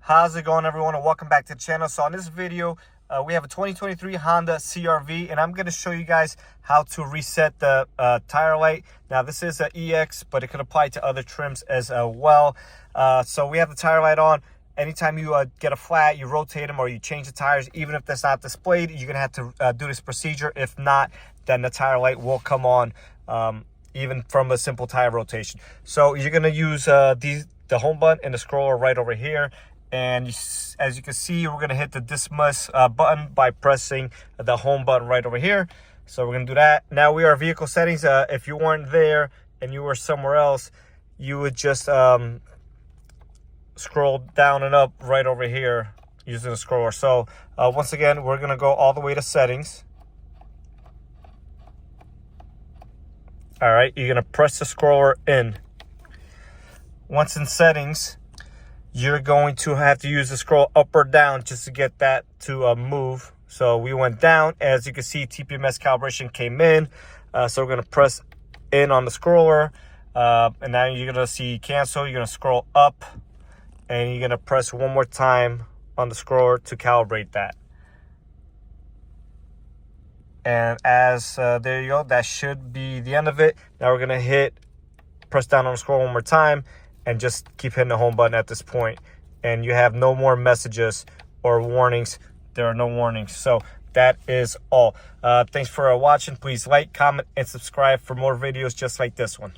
How's it going, everyone, and welcome back to the channel. So on this video, we have a 2023 Honda CRV, and I'm going to show you guys how to reset the tire light. Now, this is an EX, but it could apply to other trims as well. So we have the tire light on. Anytime you get a flat, you rotate them or you change the tires, even if that's not displayed, you're going to have to do this procedure. If not, then the tire light will come on, even from a simple tire rotation. So you're going to use the home button and the scroller right over here. And as you can see, we're going to hit the dismiss button by pressing the home button right over here. So we're going to do that. Now we are vehicle settings. If you weren't there and you were somewhere else, you would just scroll down and up right over here using the scroller. So once again, we're going to go all the way to settings. All right, you're going to press the scroller in. Once in settings, you're going to have to use the scroll up or down just to get that to move. So we went down. As you can see, TPMS calibration came in. So we're going to press in on the scroller. And now you're going to see cancel. You're going to scroll up. And you're going to press one more time on the scroller to calibrate that. And as there you go. That should be the end of it. Now we're going to press down on the scroll one more time. And just keep hitting the home button at this point. And you have no more messages or warnings. There are no warnings. So that is all. Thanks for watching. Please like, comment, and subscribe for more videos just like this one.